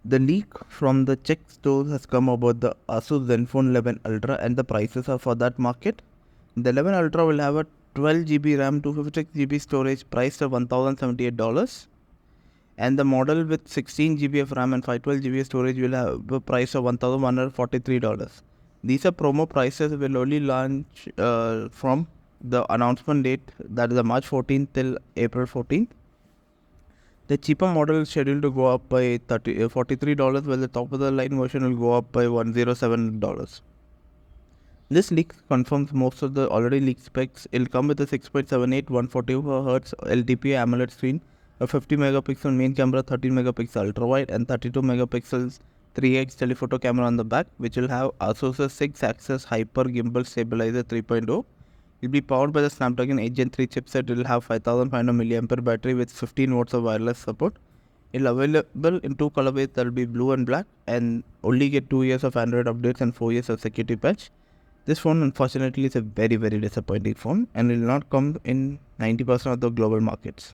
The leak from the Czech stores has come about the Asus Zenfone 11 Ultra and the prices are for that market. The 11 Ultra will have a 12GB RAM, 256GB storage priced at $1,078, and the model with 16GB of RAM and 512GB storage will have a price of $1,143. These are promo prices, will only launch from the announcement date, that is March 14th till April 14th. The cheaper model is scheduled to go up by $43, while the top of the line version will go up by $107. This leak confirms most of the already leaked specs. It will come with a 6.78 144Hz LTPA AMOLED screen, a 50 megapixel main camera, 13 megapixel ultra wide, and 32 megapixels 3x telephoto camera on the back, which will have Asus 6-axis hyper gimbal stabilizer 3.0. It will be powered by the Snapdragon 8 Gen 3 chipset. It will have 5500 mAh battery with 15 watts of wireless support. It will be available in two colorways, that will be blue and black, and only get 2 years of Android updates and 4 years of security patch. This phone unfortunately is a very disappointing phone and will not come in 90% of the global markets.